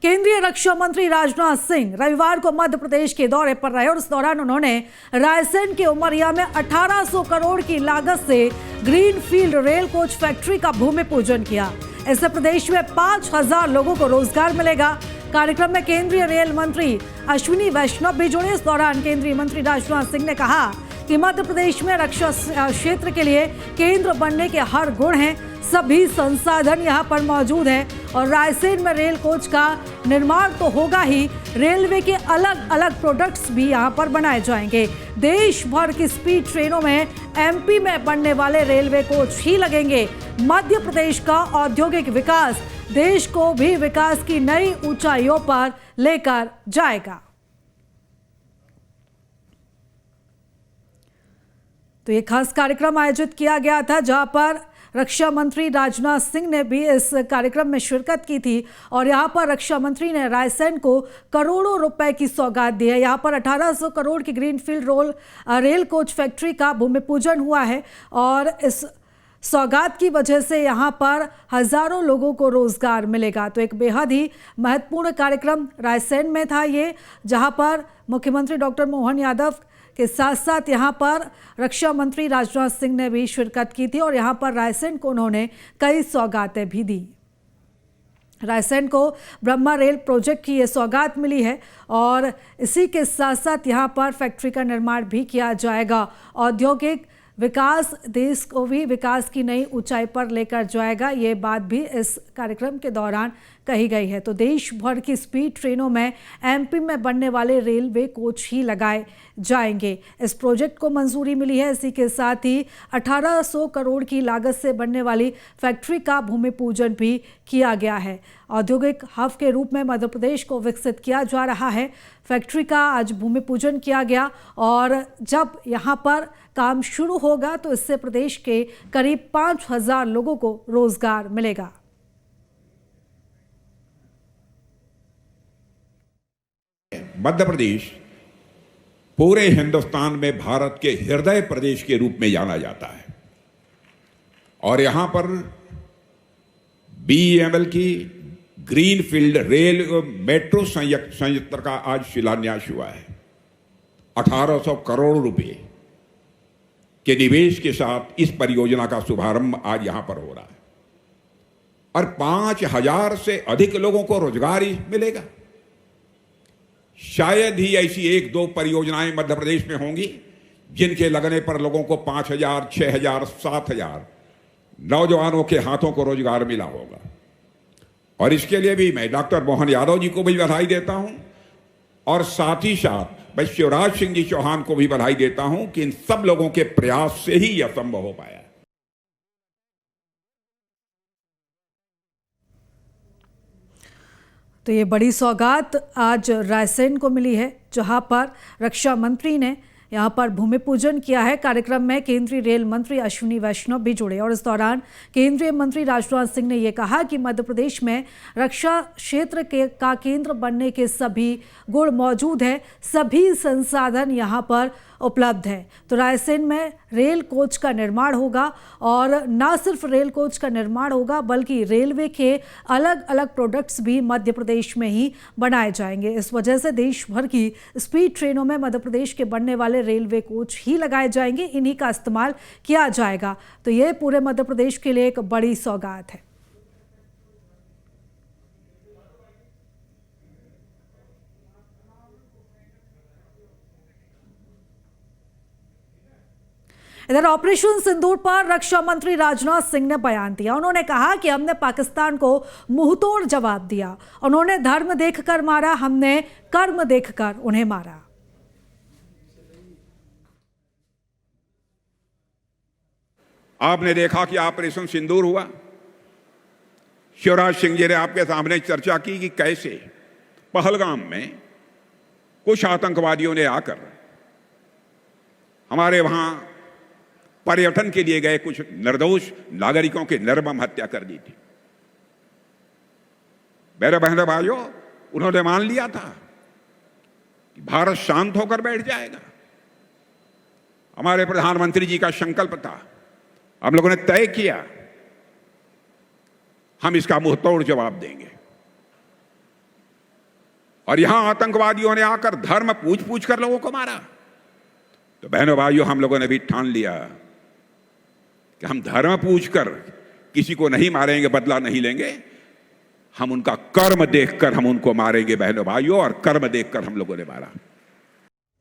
केंद्रीय रक्षा मंत्री राजनाथ सिंह रविवार को मध्य प्रदेश के दौरे पर रहे और इस दौरान उन्होंने रायसेन के उमरिया में 1800 करोड़ की लागत से ग्रीनफील्ड रेल कोच फैक्ट्री का भूमि पूजन किया। इससे प्रदेश में 5000 लोगों को रोजगार मिलेगा। कार्यक्रम में केंद्रीय रेल मंत्री अश्विनी वैष्णव भी जुड़े। इस दौरान केंद्रीय मंत्री राजनाथ सिंह ने कहा कि मध्य प्रदेश में रक्षा क्षेत्र के लिए केंद्र बनने के हर गुण हैं, सभी संसाधन यहां पर मौजूद हैं और रायसेन में रेल कोच का निर्माण तो होगा ही, रेलवे के अलग अलग प्रोडक्ट्स भी यहां पर बनाए जाएंगे। देश भर की स्पीड ट्रेनों में एमपी में बनने वाले रेलवे कोच ही लगेंगे। मध्य प्रदेश का औद्योगिक विकास देश को भी विकास की नई ऊंचाइयों पर लेकर जाएगा। तो ये खास कार्यक्रम आयोजित किया गया था जहां पर रक्षा मंत्री राजनाथ सिंह ने भी इस कार्यक्रम में शिरकत की थी और यहां पर रक्षा मंत्री ने रायसेन को करोड़ों रुपए की सौगात दी है। यहां पर 1800 करोड़ की ग्रीनफील्ड रेल कोच फैक्ट्री का भूमि पूजन हुआ है और इस सौगात की वजह से यहां पर हजारों लोगों को रोजगार मिलेगा। तो एक बेहद ही महत्वपूर्ण कार्यक्रम रायसेन में था ये, जहां पर मुख्यमंत्री डॉक्टर मोहन यादव के साथ साथ यहां पर रक्षा मंत्री राजनाथ सिंह ने भी शिरकत की थी और यहां पर रायसेन को उन्होंने कई सौगातें भी दी। रायसेन को ब्रह्मा रेल प्रोजेक्ट की ये सौगात मिली है और इसी के साथ साथ यहां पर फैक्ट्री का निर्माण भी किया जाएगा। औद्योगिक विकास देश को भी विकास की नई ऊंचाई पर लेकर जाएगा, ये बात भी इस कार्यक्रम के दौरान कही गई है। तो देश भर की स्पीड ट्रेनों में एमपी में बनने वाले रेलवे कोच ही लगाए जाएंगे। इस प्रोजेक्ट को मंजूरी मिली है। इसी के साथ ही 1800 करोड़ की लागत से बनने वाली फैक्ट्री का भूमि पूजन भी किया गया है। औद्योगिक हब के रूप में मध्य प्रदेश को विकसित किया जा रहा है। फैक्ट्री का आज भूमि पूजन किया गया और जब यहाँ पर काम शुरू होगा तो इससे प्रदेश के करीब 5000 लोगों को रोजगार मिलेगा। मध्य प्रदेश पूरे हिंदुस्तान में भारत के हृदय प्रदेश के रूप में जाना जाता है और यहां पर बीईएमएल की ग्रीनफील्ड रेल मेट्रो संयंत्र का आज शिलान्यास हुआ है। 1800 करोड़ रुपए के निवेश के साथ इस परियोजना का शुभारंभ आज यहां पर हो रहा है और 5000 से अधिक लोगों को रोजगार मिलेगा। शायद ही ऐसी 1-2 परियोजनाएं मध्य प्रदेश में होंगी जिनके लगने पर लोगों को 5000, 6000, 7000 नौजवानों के हाथों को रोजगार मिला होगा। और इसके लिए भी मैं डॉक्टर मोहन यादव जी को भी बधाई देता हूं और साथ ही साथ मैं शिवराज सिंह जी चौहान को भी बधाई देता हूं कि इन सब लोगों के प्रयास से ही यह संभव हो पाया। तो ये बड़ी सौगात आज रायसेन को मिली है जहां पर रक्षा मंत्री ने यहां पर भूमि पूजन किया है। कार्यक्रम में केंद्रीय रेल मंत्री अश्विनी वैष्णव भी जुड़े और इस दौरान केंद्रीय मंत्री राजनाथ सिंह ने यह कहा कि मध्य प्रदेश में रक्षा क्षेत्र का केंद्र बनने के सभी गुण मौजूद हैं, सभी संसाधन यहां पर उपलब्ध है। तो रायसेन में रेल कोच का निर्माण होगा और न सिर्फ रेल कोच का निर्माण होगा बल्कि रेलवे के अलग अलग प्रोडक्ट्स भी मध्य प्रदेश में ही बनाए जाएंगे। इस वजह से देश भर की स्पीड ट्रेनों में मध्य प्रदेश के बनने वाले रेलवे कोच ही लगाए जाएंगे, इन्हीं का इस्तेमाल किया जाएगा। तो ये पूरे मध्य प्रदेश के लिए एक बड़ी सौगात है। इधर ऑपरेशन सिंदूर पर रक्षा मंत्री राजनाथ सिंह ने बयान दिया। उन्होंने कहा कि हमने पाकिस्तान को मुंहतोड़ जवाब दिया। उन्होंने धर्म देखकर मारा, हमने कर्म देखकर उन्हें मारा। आपने देखा कि ऑपरेशन सिंदूर हुआ। शिवराज सिंह जी ने आपके सामने चर्चा की कि कैसे पहलगाम में कुछ आतंकवादियों ने आकर हमारे वहां पर्यटन के लिए गए कुछ निर्दोष नागरिकों की निर्मम हत्या कर दी थी। मेरे बहनों भाइयों, उन्होंने मान लिया था कि भारत शांत होकर बैठ जाएगा। हमारे प्रधानमंत्री जी का संकल्प था, हम लोगों ने तय किया हम इसका मुंहतोड़ जवाब देंगे। और यहां आतंकवादियों ने आकर धर्म पूछ पूछ कर लोगों को मारा। तो बहनों भाइयों, हम लोगों ने भी ठान लिया कि हम धर्म पूछकर किसी को नहीं मारेंगे, बदला नहीं लेंगे। हम उनका कर्म देखकर हम उनको मारेंगे बहनों भाइयों, और कर्म देखकर हम लोगों ने मारा।